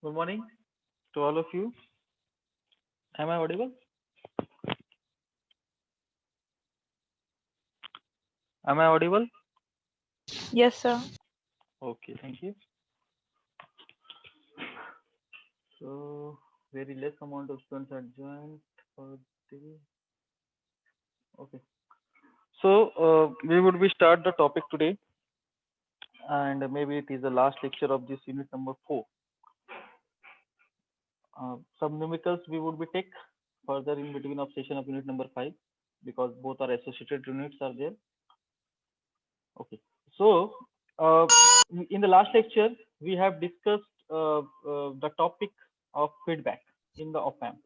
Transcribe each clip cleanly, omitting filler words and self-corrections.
Good morning to all of you. Am I audible? Am I audible? Yes, sir. Okay, thank you. So, very less amount of students are joined for the. Okay. So, we would be start the topic today, and maybe it is the last lecture of this unit number 4. Some numericals we would be take further in between of session of unit number 5 because both are associated units are there. Okay. So, uh, in the last lecture, we have discussed the topic of feedback in the op-amp.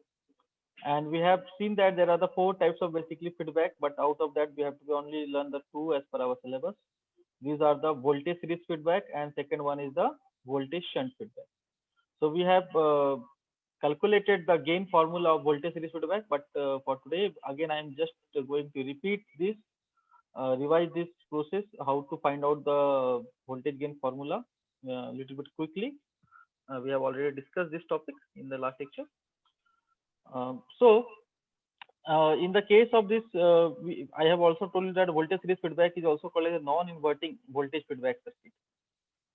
And we have seen that there are the four types of basically feedback, but out of that, we have to only learn the two as per our syllabus. These are the voltage series feedback, and second one is the voltage shunt feedback. So we have calculated the gain formula of voltage series feedback, but for today, again, I am just going to repeat this revise this process, how to find out the voltage gain formula a little bit quickly. We have already discussed this topic in the last lecture. In the case of this, I have also told you that voltage series feedback is also called as a non-inverting voltage feedback circuit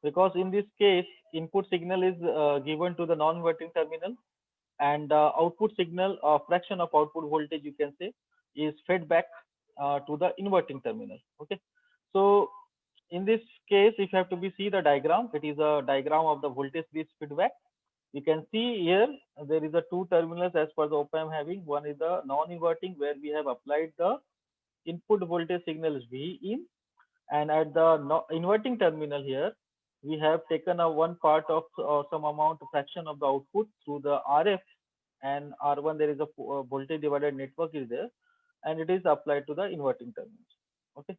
because in this case, input signal is given to the non-inverting terminal and output signal, a fraction of output voltage you can say, is fed back to the inverting terminal. Okay, so in this case, if you have to be see the diagram, it is a diagram of the voltage series feedback. You can see here there is a two terminals as per the op amp having. One is the non-inverting where we have applied the input voltage signal is V in, and at the inverting terminal here we have taken a one part of some amount fraction of the output through the RF, and R1 there is a voltage divided network is there, and it is applied to the inverting terminals. Okay,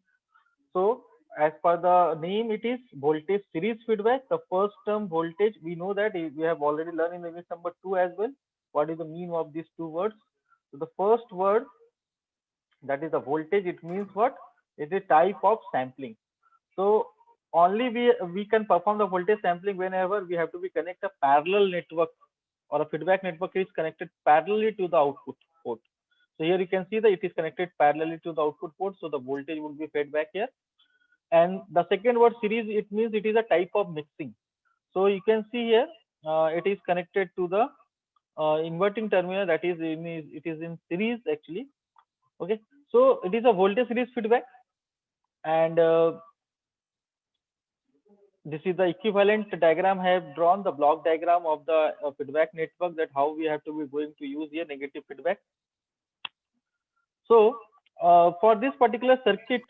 so as per the name, it is voltage series feedback. The first term voltage, we know that we have already learned in the unit number 2 as well. What is the meaning of these two words? So the first word, that is the voltage, it means what? It is a type of sampling. So only we can perform the voltage sampling whenever we have to be connect a parallel network or a feedback network is connected parallelly to the output port. So here you can see that it is connected parallelly to the output port, so the voltage will be fed back here. And the second word series, it means it is a type of mixing. So you can see here it is connected to the inverting terminal, that is it is in series actually. Okay, so it is a voltage series feedback, and this is the equivalent diagram I have drawn, the block diagram of the feedback network, that how we have to be going to use here negative feedback. So for this particular circuit,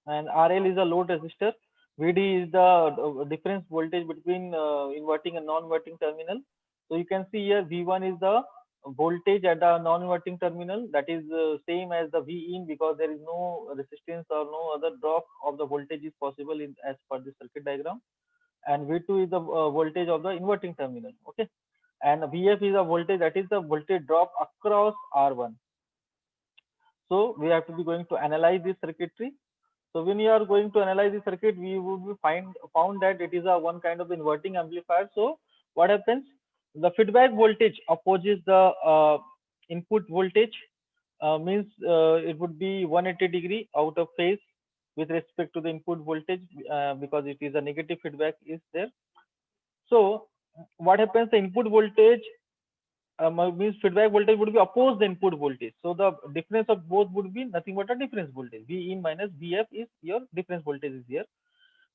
and RL is a load resistor, VD is the difference voltage between inverting and non-inverting terminal. So you can see here V1 is the voltage at the non-inverting terminal, that is same as the V in, because there is no resistance or no other drop of the voltage is possible in as per the circuit diagram. And V2 is the voltage of the inverting terminal. Okay, and VF is a voltage, that is the voltage drop across R1. So we have to be going to analyze this circuitry. So when you are going to analyze the circuit, we would be found that it is a one kind of inverting amplifier. So what happens? The feedback voltage opposes the input voltage, means it would be 180-degree out of phase with respect to the input voltage, because it is a negative feedback is there. So what happens? The input voltage means feedback voltage would be opposed the input voltage. So the difference of both would be nothing but a difference voltage. V in minus Vf is your difference voltage is here.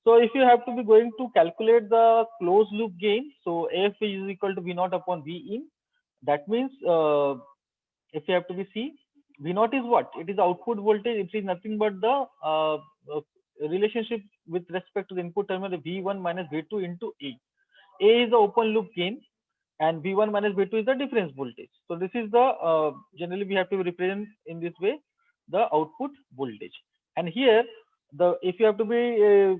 So if you have to be going to calculate the closed loop gain, so F is equal to V naught upon V in. That means if you have to be C, V naught is what? It is output voltage. It is nothing but the relationship with respect to the input terminal V1 minus V2 into A. A is the open loop gain, and V1 minus V2 is the difference voltage. So this is the generally we have to represent in this way the output voltage. And here the if you have to be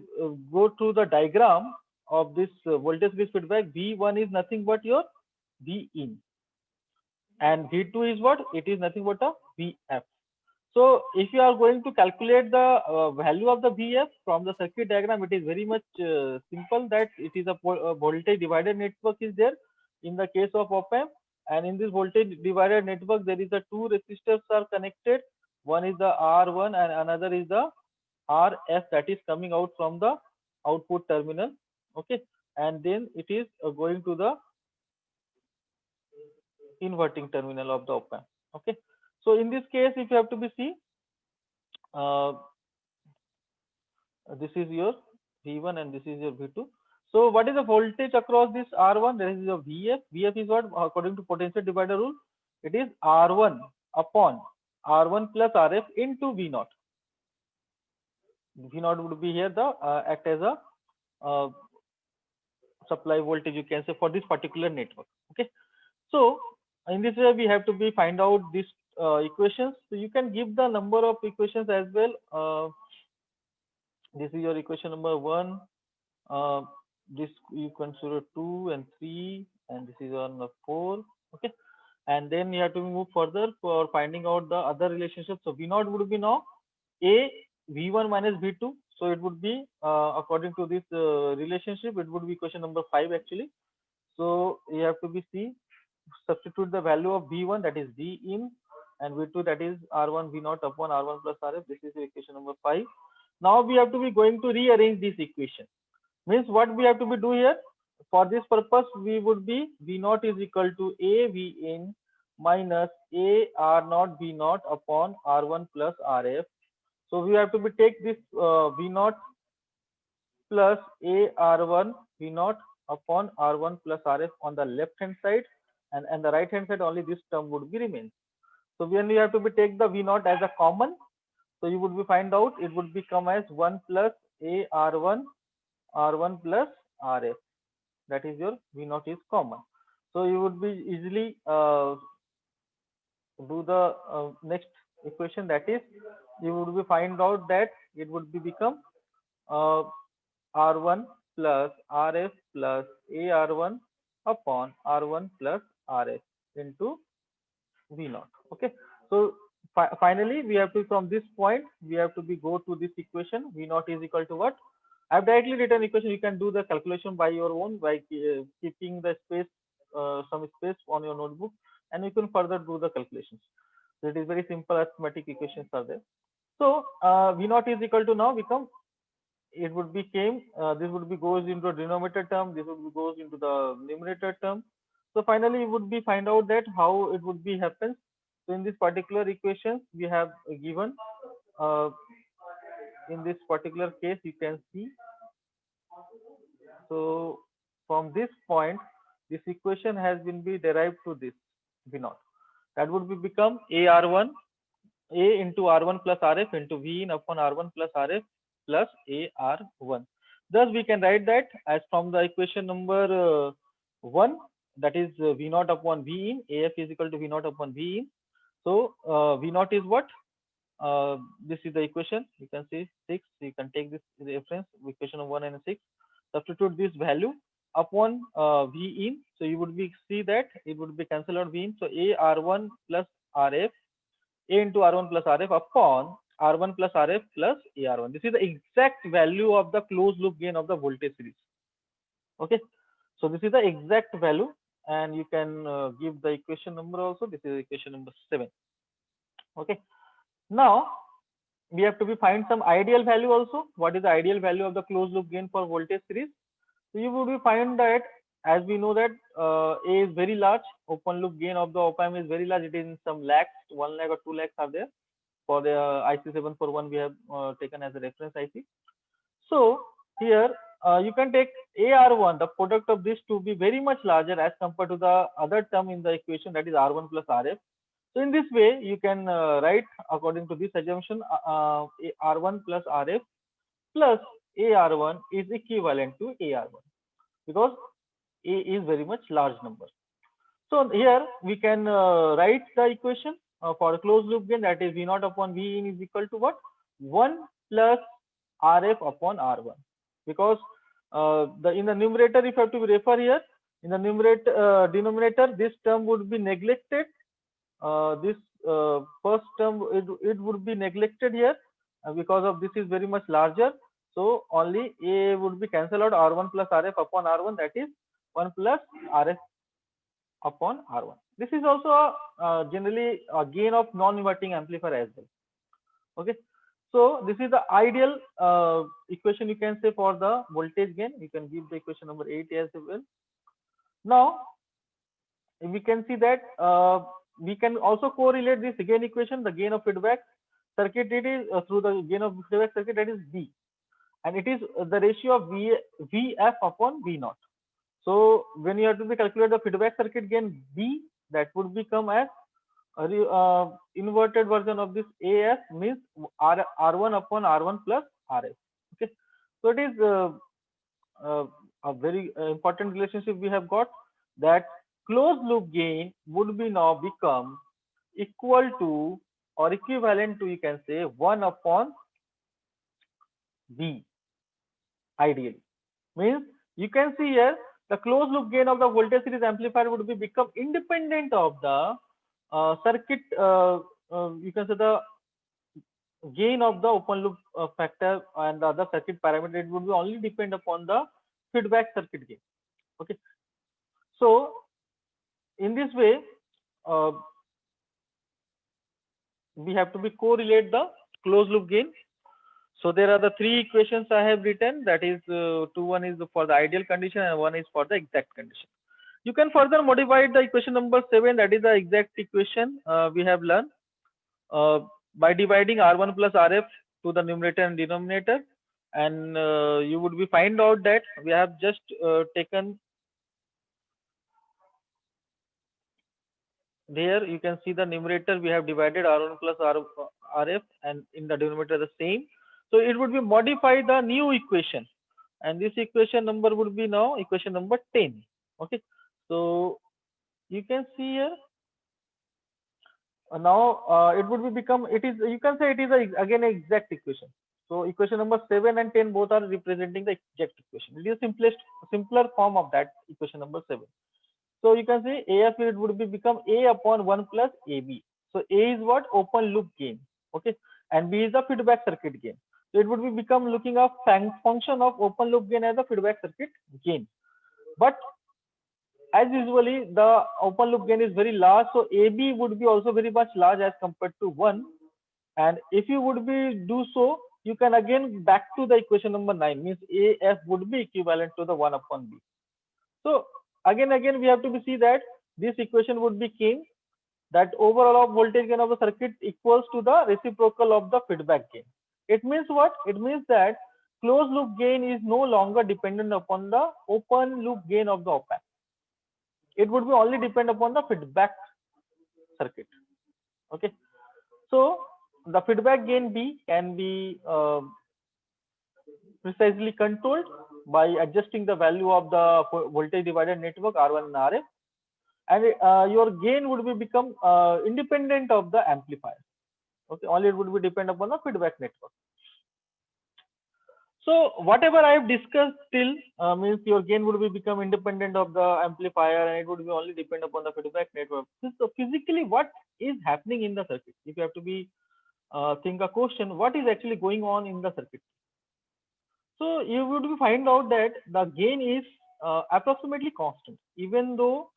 go to the diagram of this voltage based feedback, V1 is nothing but your V in, and V2 is what? It is nothing but a Vf. So if you are going to calculate the value of the Vf from the circuit diagram, it is very much simple, that it is a voltage divided network is there. in the case of op-amp. And in this voltage divider network, there is a two resistors are connected. One is the R1 and another is the RF that is coming out from the output terminal. Okay, and then it is going to the inverting terminal of the op-amp. Okay, so in this case, if you have to be see, this is your V1 and this is your V2. So what is the voltage across this R1? There is your VF. VF is what, according to potential divider rule, it is R1 upon R1 plus RF into V0. V0 would be here the act as a supply voltage, you can say, for this particular network. Okay, so in this way we have to be find out these equations. So you can give the number of equations as well. This is your equation number 1. This you consider 2 and 3, and this is on 4. Okay, and then you have to move further for finding out the other relationships. So V0 would be now A V1 minus V2. So it would be according to this relationship, it would be equation number 5 actually. So you have to be C, substitute the value of V1, that is V in, and V2, that is R1 V0 upon R1 plus RF. This is equation number 5. Now we have to be going to rearrange this equation. Means what we have to be do here, for this purpose we would be V0 is equal to A V in minus A R0 V0 upon R1 plus RF. So we have to be take this V0 plus A R1 V0 upon R1 plus RF on the left hand side, and the right hand side only this term would be remain. So when we have to be take the V0 as a common, so you would be find out it would become as 1 plus A R1 plus RF, that is your V0 is common. So you would be easily do the next equation, that is you would be find out that it would be become R1 plus RF plus AR1 upon R1 plus RF into V0. Okay, so finally we have to, from this point we have to be go to this equation. V0 is equal to what? I have directly written equation. You can do the calculation by your own by keeping the space, some space on your notebook, and you can further do the calculations. So it is very simple arithmetic equations are there. So V0 is equal to now become, it would became this would be goes into a denominator term, this would be goes into the numerator term. So finally it would be find out that how it would be happens. So in this particular equation we have given in this particular case you can see. So from this point this equation has been be derived to this V0, that would be become AR1 A into R1 plus RF into V in upon R1 plus RF plus AR1. Thus we can write that as from the equation number 1, that is V0 upon V in, AF is equal to V0 upon V in. So V0 is what? This is the equation, you can see 6. You can take this reference, equation of 1 and 6, substitute this value upon V in. So you would be see that it would be cancel out V in. So AR1 plus RF, A into R1 plus RF upon R1 plus RF plus AR1. This is the exact value of the closed loop gain of the voltage series. Okay, so this is the exact value, and you can give the equation number also. This is equation number 7. Okay, now we have to be find some ideal value also. What is the ideal value of the closed loop gain for voltage series? So you would be find that, as we know that A is very large, open loop gain of the op-amp is very large. It is in some lakhs, 1 lakh or 2 lakhs are there. For the IC741 we have taken as a reference IC. So here you can take AR1, the product of this to be very much larger as compared to the other term in the equation, that is R1 plus RF. So in this way you can write according to this assumption R1 plus RF plus AR1 is equivalent to AR1, because A is very much large number. So here we can write the equation for a closed loop gain, that is V0 upon V in is equal to what? 1 plus RF upon R1, because in the numerator, if you have to refer here, in the numerator denominator this term would be neglected. This first term it would be neglected here because of this is very much larger. So only A would be cancelled out, R1 plus RF upon R1, that is 1 plus RF upon R1. This is also generally a gain of non-inverting amplifier as well. Okay, so this is the ideal equation, you can say, for the voltage gain. You can give the equation number 8 as well. Now we can see that we can also correlate this gain equation, the gain of feedback circuit, it is through the gain of feedback circuit, that is B, and it is the ratio of Vf upon V naught. So when you have to be calculate the feedback circuit gain B, that would become as inverted version of this AF, means R1 upon R1 plus RS. Okay, so it is a very important relationship we have got, that closed loop gain would be now become equal to or equivalent to, you can say, 1 upon V ideally. Means you can see here the closed loop gain of the voltage series amplifier would be become independent of the circuit, you can say the gain of the open loop factor and the other circuit parameter. It would be only depend upon the feedback circuit gain. Okay, so in this way we have to be correlate the closed loop gain. So there are the three equations I have written, that is one is for the ideal condition and one is for the exact condition. You can further modify the equation number 7, that is the exact equation we have learned by dividing R1 plus RF to the numerator and denominator, and you would be find out that we have just taken there, you can see the numerator we have divided R1 plus RF, and in the denominator the same. So it would be modify the new equation, and this equation number would be now equation number 10. Okay, so you can see here now it would be become, it is, you can say it is again an exact equation. So equation number 7 and 10 both are representing the exact equation. It is simpler form of that equation number 7. So you can say AF, it would be become A upon 1 plus AB. So A is what? Open loop gain. Okay, and B is the feedback circuit gain. So it would be become looking a function of open loop gain as a feedback circuit gain. But as usually the open loop gain is very large, so AB would be also very much large as compared to 1. And if you would be do so, you can again back to the equation number 9, means AF would be equivalent to the 1 upon B. So again we have to be see that this equation would be king, that overall voltage gain of the circuit equals to the reciprocal of the feedback gain. It means what? It means that closed loop gain is no longer dependent upon the open loop gain of the op amp. It would be only depend upon the feedback circuit. Okay, so the feedback gain B can be precisely controlled by adjusting the value of the voltage divider network R1 and RF, and your gain would be become independent of the amplifier. Okay, only it would be depend upon the feedback network. So whatever I have discussed till means your gain would be become independent of the amplifier, and it would be only depend upon the feedback network. So physically what is happening in the circuit? If you have to be think a question, what is actually going on in the circuit? So you would find out that the gain is approximately constant, even though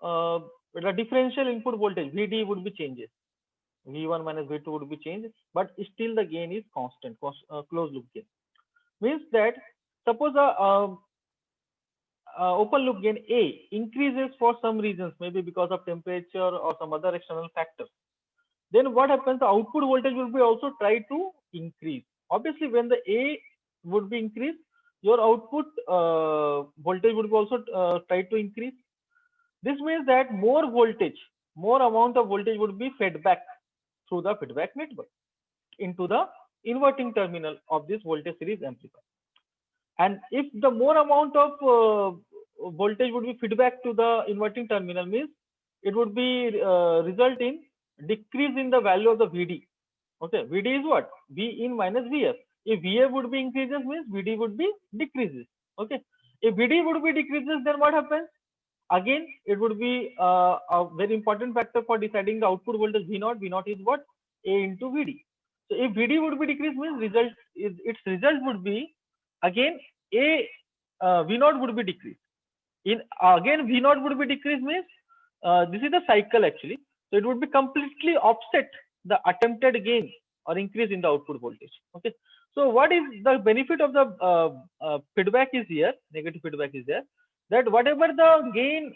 the differential input voltage VD would be changes, V1 minus V2 would be changed, but still the gain is constant, closed loop gain. Means that suppose open loop gain A increases for some reasons, maybe because of temperature or some other external factors. Then what happens? The output voltage will be also try to increase. Obviously, when the A would be increased, your output voltage would be also try to increase. This means that more voltage, more amount of voltage would be fed back through the feedback network into the inverting terminal of this voltage series amplifier. And if the more amount of voltage would be feedback to the inverting terminal, means it would be result in decrease in the value of the VD. Okay, VD is what? V in minus VF. If VF would be increases, means VD would be decreases. Okay, if VD would be decreases, then what happens? Again, it would be a very important factor for deciding the output voltage V0. V0 is what? A into VD. So if VD would be decreased, means its result would be again V0 would be decreased. In again V0 would be decreased, means this is the cycle actually. So it would be completely offset the attempted gain or increase in the output voltage. Okay. So what is the benefit of the feedback is here, negative feedback is there, that whatever the gain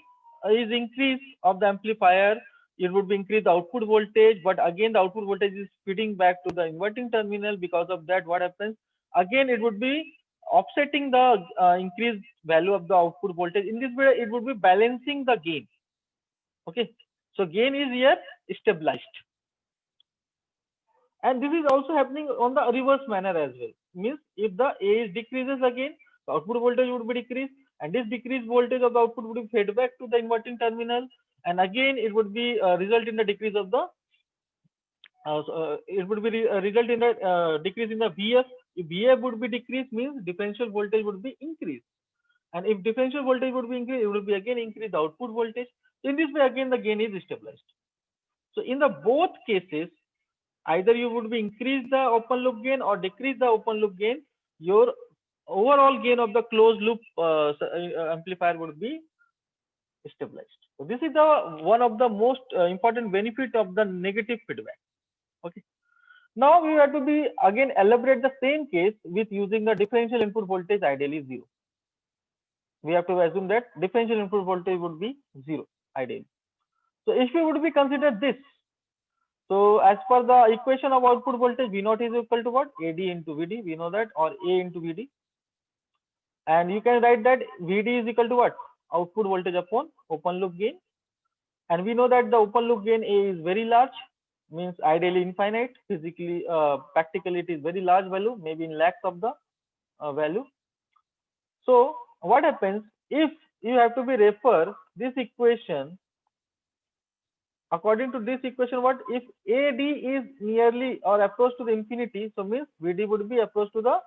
is increase of the amplifier, it would be increase the output voltage, but again the output voltage is feeding back to the inverting terminal. Because of that, what happens? Again, it would be offsetting the increased value of the output voltage. In this way, it would be balancing the gain. Okay, so gain is here stabilized, and this is also happening on the reverse manner as well. Means if the A is decreases again, the output voltage would be decreased, and this decreased voltage of the output would be fed back to the inverting terminal, and again it would be result in the decrease of the it would be result in the decrease in the VF. If VF would be decreased, means differential voltage would be increased, and if differential voltage would be increased, it would be again increase the output voltage. In this way, again the gain is stabilized. So in the both cases, either you would be increase the open loop gain or decrease the open loop gain, your overall gain of the closed loop amplifier would be stabilized. So this is the one of the most important benefit of the negative feedback. Okay. Now we have to be again elaborate the same case with using the differential input voltage ideally 0. We have to assume that differential input voltage would be 0 ideally. So if we would be consider this, so as per the equation of output voltage, V naught is equal to what? AD into VD, we know that, or A into VD. And you can write that VD is equal to what? Output voltage upon open loop gain. And we know that the open loop gain A is very large, means ideally infinite. Physically, practically it is very large value, maybe in lakhs of the value. So what happens if you have to be refer this equation? According to this equation, what if AD is nearly or approach to the infinity, so means VD would be approach to the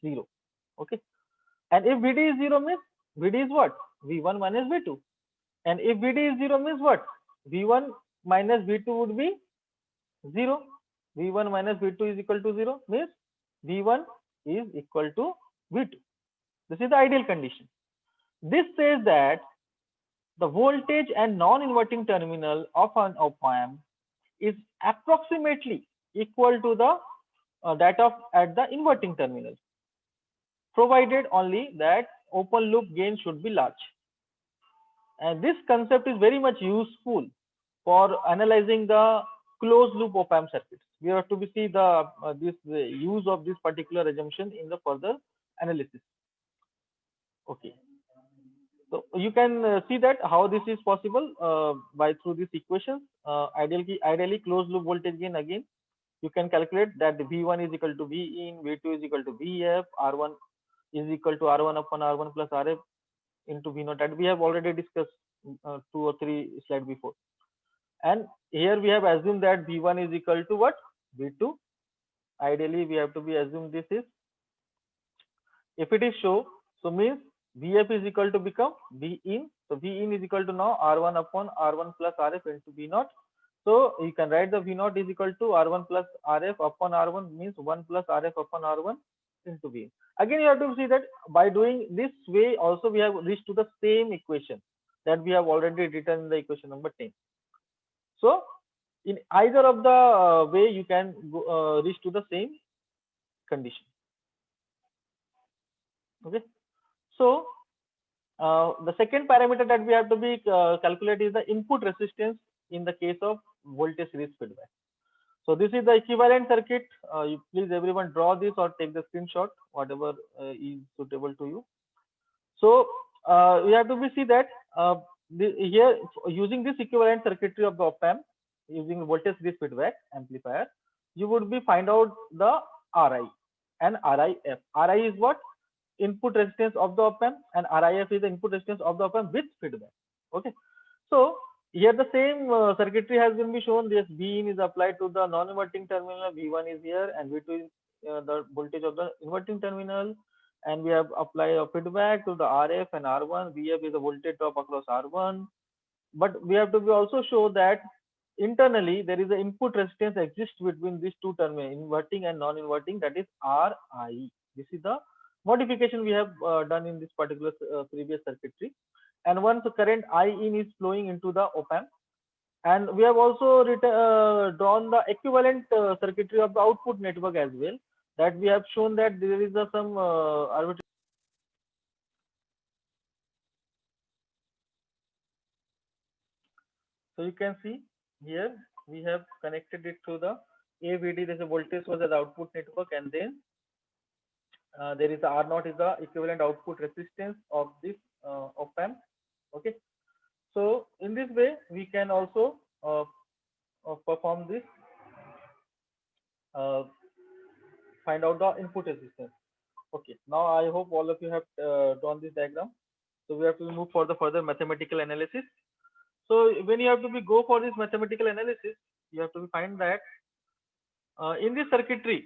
0. Okay, and if VD is 0 means VD is what? V1 minus V2. And if VD is 0 means what? V1 minus V2 would be 0. V1 minus V2 is equal to 0 means V1 is equal to V2. This is the ideal condition. This says that the voltage and non-inverting terminal of an op-amp is approximately equal to the that of at the inverting terminal, provided only that open loop gain should be large. And this concept is very much useful for analyzing the closed loop op-amp circuits. We have to see the use of this particular assumption in the further analysis. Okay. So you can see that how this is possible by through these equations. Ideally closed loop voltage gain, again you can calculate that the V1 is equal to V in, V2 is equal to Vf, R1 is equal to R1 upon R1 plus Rf into V0, that we have already discussed 2 or 3 slides before. And here we have assumed that V1 is equal to what? V2. Ideally we have to be assumed this is, if it is so means Vf is equal to become V in. So V in is equal to now R1 upon R1 plus Rf into V0. So you can write the V0 is equal to R1 plus Rf upon R1 means 1 plus Rf upon R1 into V in. Again, you have to see that by doing this way also we have reached to the same equation that we have already written in the equation number 10. So in either of the way you can reach to the same condition. Okay. So the second parameter that we have to be calculate is the input resistance in the case of voltage series feedback. So this is the equivalent circuit. You please everyone draw this or take the screenshot, whatever is suitable to you. So we have to be see that here using this equivalent circuitry of the op-amp using voltage series feedback amplifier, you would be find out the Ri and RIF. Ri is what? Input resistance of the op-amp, and RIF is the input resistance of the op-amp with feedback. Okay, so here the same circuitry has been be shown. This V in is applied to the non-inverting terminal, V1 is here, and V2 is the voltage of the inverting terminal, and we have applied a feedback to the RF and R1. VF is the voltage drop across R1, but we have to be also show that internally there is an input resistance exists between these two terminals, inverting and non-inverting, that is Ri. This is the modification we have done in this particular previous circuitry. and once the current I in is flowing into the op amp. And we have also drawn the equivalent circuitry of the output network as well, that we have shown that there is some arbitrary. So you can see here we have connected it to the AVD. There's a voltage source as output network, and then there is the R0 is the equivalent output resistance of this op amp. Okay, so in this way we can also perform this, find out the input resistance. Okay, now I hope all of you have drawn this diagram. So we have to move for the further mathematical analysis. So when you have to go for this mathematical analysis, you have to find that in this circuitry,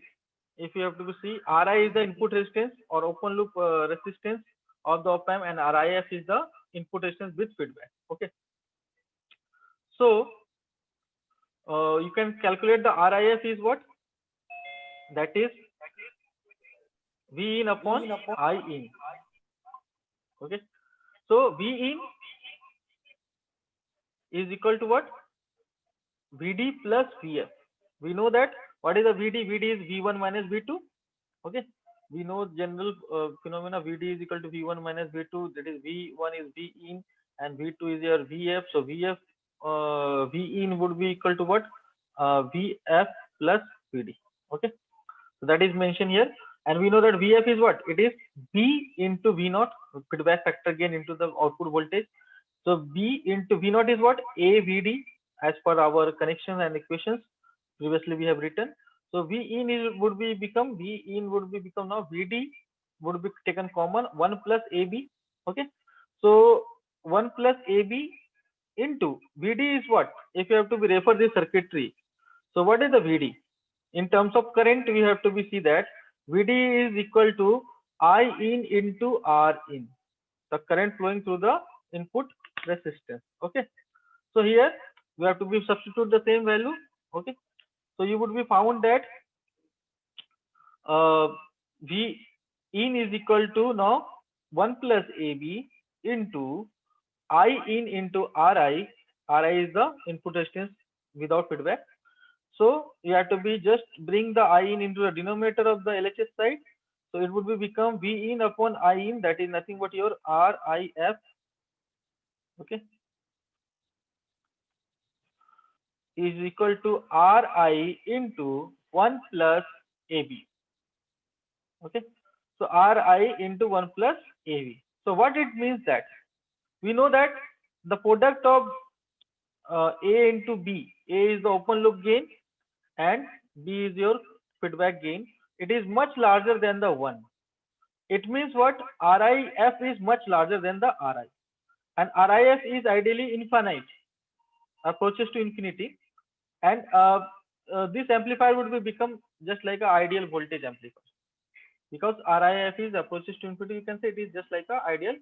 if you have to see, Ri is the input resistance or open loop resistance of the op amp, and Rif is the input resistance with feedback. Okay, so you can calculate the Rif is what? That is V in upon I in. Okay, so V in is equal to what? Vd plus Vf. We know that what is the Vd? Vd is V1 minus V2. Okay, we know general phenomena. Vd is equal to V1 minus V2. That is V1 is V in and V2 is your Vf. So Vf V in would be equal to what? Vf plus Vd. Okay, so that is mentioned here, and we know that Vf is what? It is V into V0, feedback factor gain into the output voltage. So V into V0 is what? AVD, as per our connection and equations previously we have written. So V in would become now Vd would be taken common, 1 plus AB. Okay, so 1 plus AB into Vd is what? If you have to refer this circuitry, so what is the Vd? In terms of current, we have to see that Vd is equal to I in into R in, the current flowing through the input resistance. Okay, so here we have to substitute the same value. Okay, so you would be found that V in is equal to now 1 plus AB into I in into Ri. Ri is the input resistance without feedback. So you have to just bring the I in into the denominator of the LHS side. So it would become V in upon I in, that is nothing but your Rif. Okay, is equal to Ri into 1 plus AB. Okay, so Ri into 1 plus AB. So what it means that we know that the product of A into B, A is the open loop gain and B is your feedback gain. It is much larger than the 1. It means what? Rif is much larger than the Ri, and Rif is ideally infinite, approaches to infinity, and this amplifier would become just like an ideal voltage amplifier, because Rif is approaches to infinity. You can say it is just like an ideal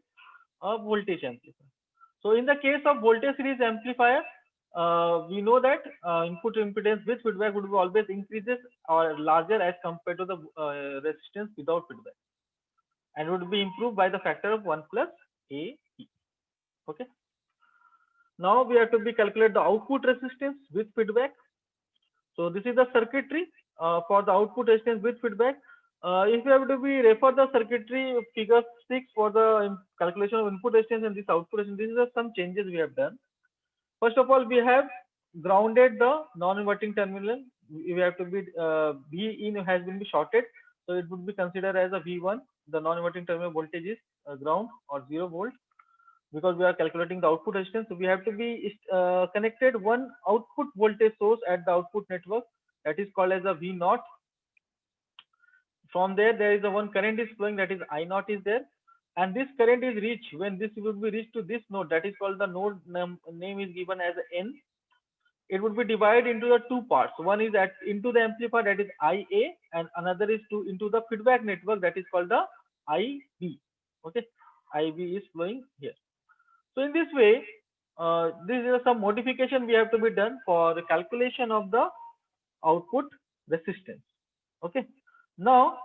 voltage amplifier. So in the case of voltage series amplifier, we know that input impedance with feedback would be always increases or larger as compared to the resistance without feedback, and would be improved by the factor of 1 plus A. Okay, now we have to calculate the output resistance with feedback. So this is the circuitry for the output resistance with feedback. If you have to refer the circuitry figure 6 for the calculation of input resistance and this output resistance, these are some changes we have done. First of all, we have grounded the non-inverting terminal. We have to V in has been shorted, so it would be considered as a V1. The non-inverting terminal voltage is ground or 0 volt, because we are calculating the output resistance. So we have to connected one output voltage source at the output network, that is called as a V0. From there is a one current is flowing, that is I0 is there, and this current is reached when this would be reached to this node, that is called the node name is given as N. It would be divided into the two parts. One is into the amplifier, that is IA, and another is into the feedback network, that is called the IB. Okay, IB is flowing here. So in this way, this is some modification we have to be done for the calculation of the output resistance. Okay, now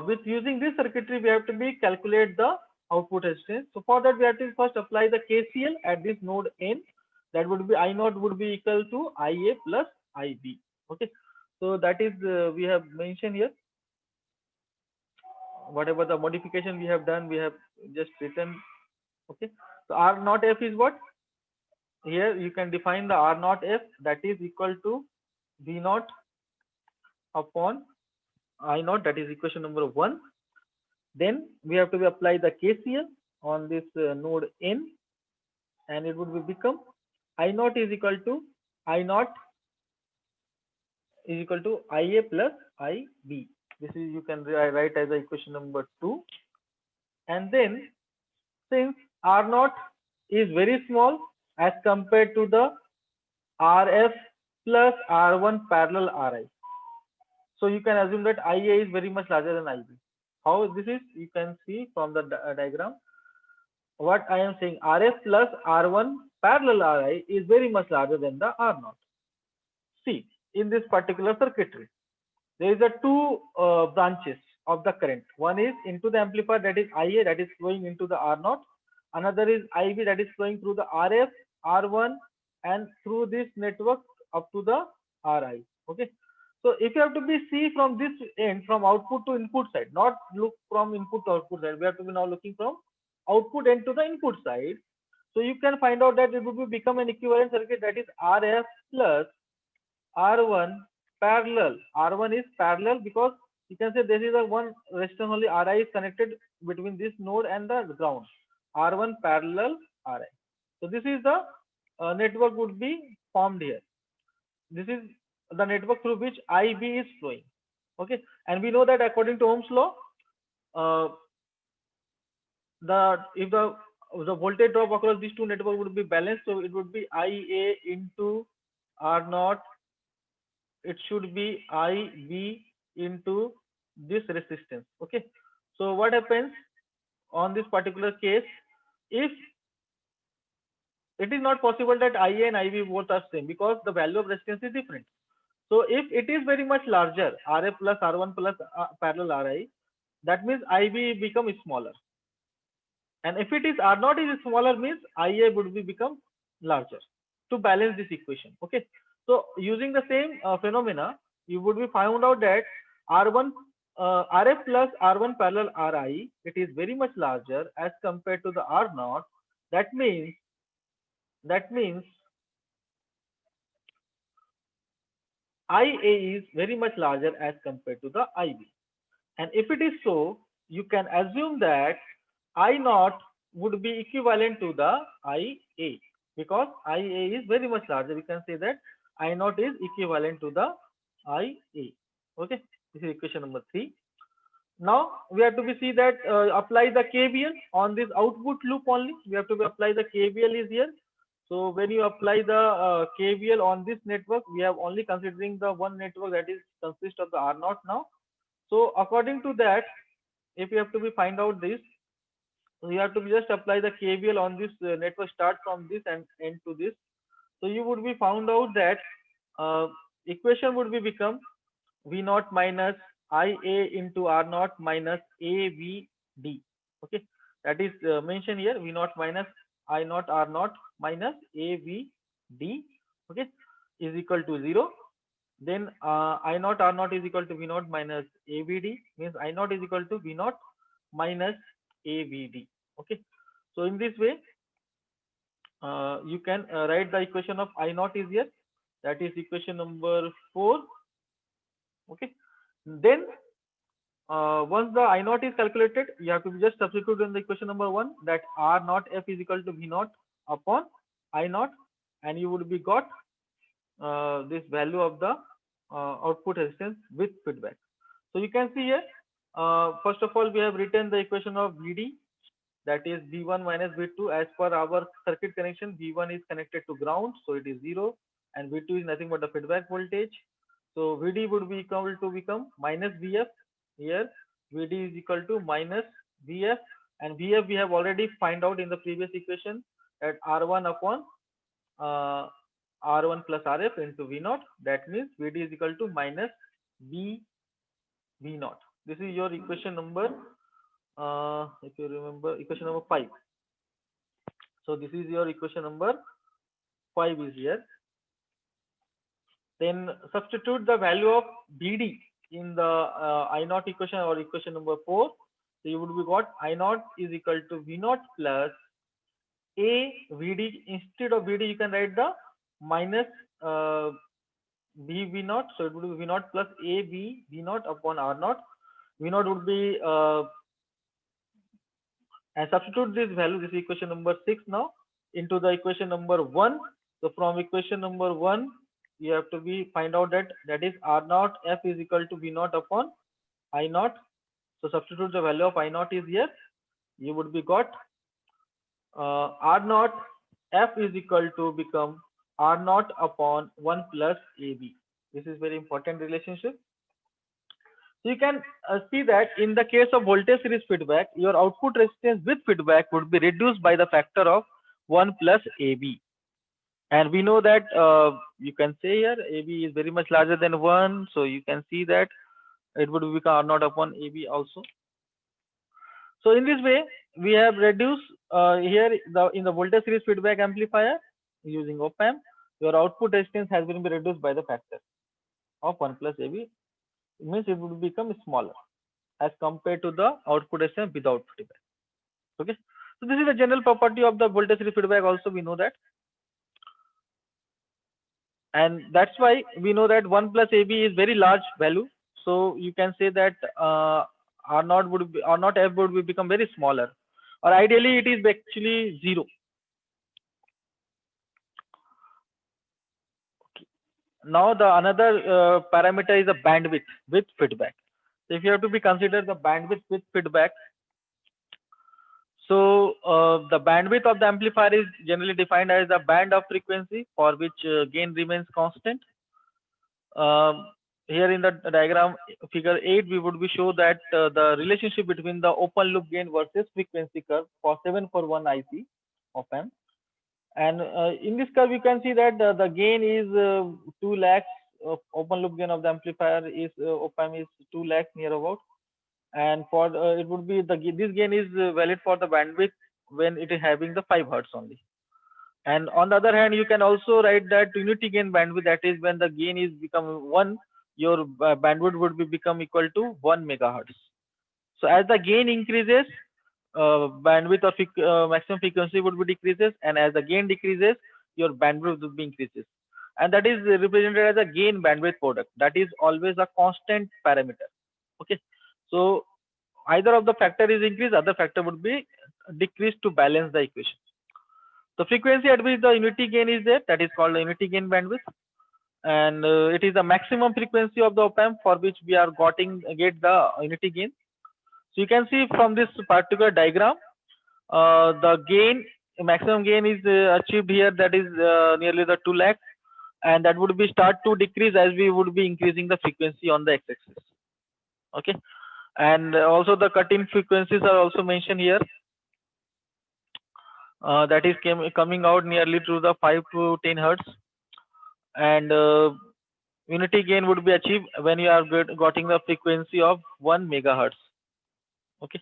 with using this circuitry, we have to calculate the output resistance. So for that we have to first apply the KCL at this node N. That would be I naught would be equal to IA plus IB. Okay, so that is we have mentioned here. Whatever the modification we have done, we have just written. Okay, so R naught F is what? Here you can define the R naught F, that is equal to V naught upon I naught, that is equation number 1. Then we have to apply the KCL on this node N, and it would become I naught is equal to I naught is equal to IA plus IB. This is you can write as a equation number 2. And then since R naught is very small as compared to the RF plus R1 parallel RI, so you can assume that IA is very much larger than IB. How this is, you can see from the diagram. What I am saying, RF plus R1 parallel RI is very much larger than the R naught. See, in this particular circuitry, there is a two branches of the current. One is into the amplifier, that is IA, that is flowing into the R naught. Another is IB, that is flowing through the RF, R1, and through this network up to the RI. Okay. So if you have to be see from this end, from output to input side, not look from input to output side. We have to be now looking from output end to the input side. So you can find out that it would become an equivalent circuit, that is RF plus R1 parallel. R1 is parallel because you can say there is a one resistance only RI is connected between this node and the ground. R1 parallel RI. So this is the network would be formed here. This is the network through which IB is flowing. Okay, and we know that according to Ohm's law, if the voltage drop across these two networks would be balanced, so it would be IA into R naught. It should be IB into this resistance. Okay, so what happens on this particular case, if it is not possible that IA and IB both are same because the value of resistance is different. So if it is very much larger, RF plus R1 plus parallel RI, that means IB become smaller. And if it is R0 is smaller, means IA would become larger to balance this equation. Okay. So using the same phenomena, you would be found out that R1 RF plus R1 parallel RI, it is very much larger as compared to the R0. That means IA is very much larger as compared to the IB. And if it is so, you can assume that I0 would be equivalent to the IA because IA is very much larger. We can say that I0 is equivalent to the IA. Okay, this is equation number 3. Now we have to be see that apply the KVL on this output loop only. We have to apply the KVL is here. So when you apply the KVL on this network, we have only considering the one network that is consist of the R0 now. So according to that, if you have to be find out this, so you have to just apply the KVL on this network, start from this and end to this. So you would be found out that equation would be become V0 minus IA into R0 minus AVD. Okay, that is mentioned here, V0 minus I0 R0 minus AVD. Okay, is equal to 0. Then I0 R0 is equal to V0 minus AVD, means I0 is equal to V0 minus AVD. Okay, so in this way you can write the equation of I0 is here, that is equation number 4. Okay, then once the I0 is calculated, you have to just substitute in the equation number 1 that R0 F is equal to V0 upon I0, and you would be got this value of the output resistance with feedback. So you can see here, first of all, we have written the equation of VD, that is V1 minus V2. As per our circuit connection, V1 is connected to ground, so it is 0, and V2 is nothing but the feedback voltage. So VD would be equal to become minus VF. Here VD is equal to minus VF, and VF we have already find out in the previous equation at R1 upon R1 plus RF into V0. That means VD is equal to minus V0. This is your equation number if you remember, equation number 5. So this is your equation number 5 is here. Then substitute the value of BD in the I naught equation or equation number 4. So you would be got I naught is equal to V naught plus A VD. Instead of VD, you can write the minus V naught. So it would be V naught plus A V naught upon R naught. V naught would be and substitute this value, this is equation number 6 now, into the equation number 1. So from equation number 1, you have to be find out that is R naught F is equal to V naught upon I naught. So substitute the value of I naught is here. You would be got R naught F is equal to become R naught upon 1 plus AB. This is very important relationship. So you can see that in the case of voltage series feedback, your output resistance with feedback would be reduced by the factor of 1 plus AB. And we know that you can say here AB is very much larger than 1. So you can see that it would become R naught upon AB also. So in this way, we have reduced here in the voltage series feedback amplifier using op amp, your output resistance has been reduced by the factor of 1 plus AB. It means it would become smaller as compared to the output resistance without feedback. Okay, so this is the general property of the voltage series feedback. Also, we know that, and that's why we know that 1 plus AB is very large value. So you can say that R naught would be, R naught F would be become very smaller, or ideally it is actually 0. Now the another parameter is the bandwidth with feedback. So if you have to be consider the bandwidth with feedback, so the bandwidth of the amplifier is generally defined as the band of frequency for which gain remains constant. Here in the diagram figure 8, we would be show that the relationship between the open loop gain versus frequency curve for 741 IC op amp. And in this curve, you can see that the gain is 2 lakhs. Open loop gain of the amplifier is op amp is 2 lakhs near about. And for it would be this gain is valid for the bandwidth when it is having the 5 hertz only. And on the other hand, you can also write that unity gain bandwidth, that is when the gain is become 1, your bandwidth would be become equal to 1 megahertz. So as the gain increases, bandwidth of maximum frequency would be decreases, and as the gain decreases, your bandwidth would be increases, and that is represented as a gain bandwidth product. That is always a constant parameter. Okay, so either of the factor is increased, other factor would be decreased to balance the equation. The frequency at which the unity gain is there, that is called the unity gain bandwidth, and it is the maximum frequency of the op amp for which we are get the unity gain. So you can see from this particular diagram, the gain, maximum gain is achieved here, that is nearly the 2 lakhs, and that would be start to decrease as we would be increasing the frequency on the x-axis. Okay, and also the cut-in frequencies are also mentioned here. That is coming out nearly to the 5 to 10 hertz, and unity gain would be achieved when you are getting the frequency of 1 megahertz. Okay,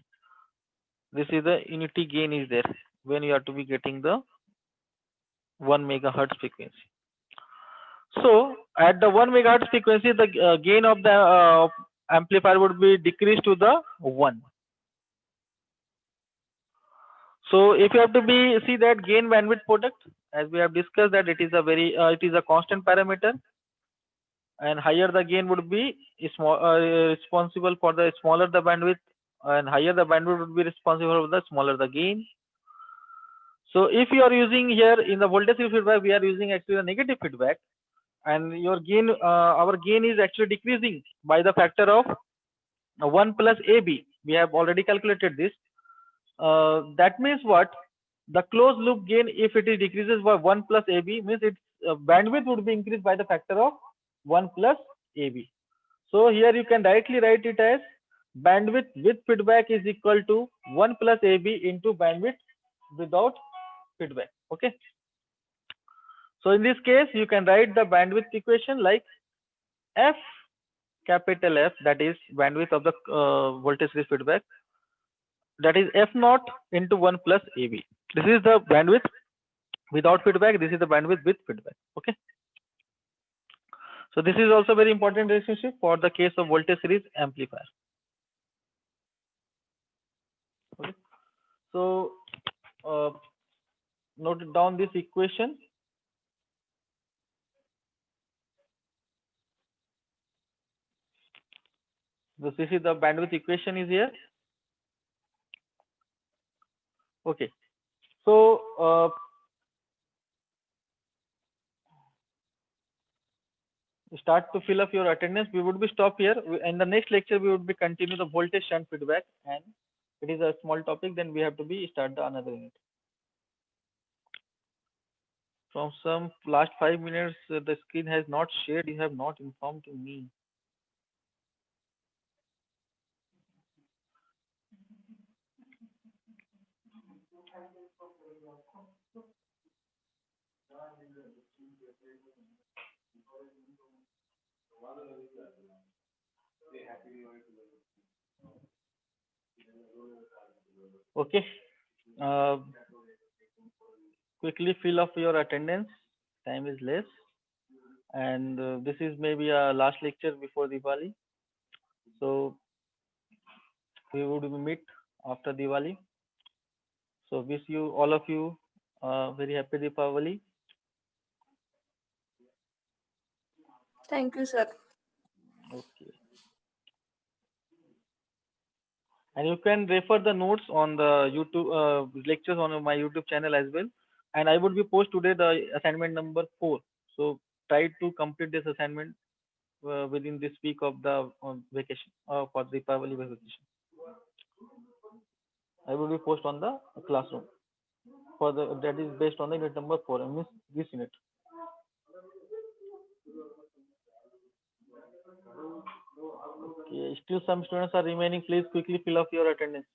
this is the unity gain is there when you are to be getting the 1 megahertz frequency. So at the 1 megahertz frequency, the gain of the amplifier would be decreased to the 1. So if you have to be see that gain bandwidth product, as we have discussed, that it is a very it is a constant parameter, and higher the gain would be responsible for the smaller the bandwidth, and higher the bandwidth would be responsible for the smaller the gain. So if you are using here in the voltage feedback, we are using actually the negative feedback, and your gain, our gain is actually decreasing by the factor of 1 plus AB. We have already calculated this. That means what? The closed loop gain, if it is decreases by 1 plus AB, means its bandwidth would be increased by the factor of 1 plus AB. So here you can directly write it as bandwidth with feedback is equal to 1 plus AB into bandwidth without feedback. Okay. So in this case, you can write the bandwidth equation like F, capital F, that is bandwidth of the voltage series feedback, that is f naught into 1 plus AB. This is the bandwidth without feedback. This is the bandwidth with feedback. Okay. So this is also very important relationship for the case of voltage series amplifier. Okay. So note down this equation. This is the bandwidth equation is here. Okay. So start to fill up your attendance. We would be stop here. In the next lecture, we would be continue the voltage shunt feedback, and it is a small topic. Then we have to be start the another unit. From some last 5 minutes, the screen has not shared. You have not informed to me. Okay. Quickly fill up your attendance. Time is less, and this is maybe a last lecture before Diwali. So we would meet after Diwali. So wish you all of you very happy Diwali. Thank you, sir. Okay. And you can refer the notes on the YouTube lectures on my YouTube channel as well. And I would be post today the assignment number 4. So try to complete this assignment within this week of the vacation for the Diwali vacation. I will be post on the classroom for the that is based on the unit number 4. I mean this unit. Okay, still some students are remaining. Please quickly fill up your attendance.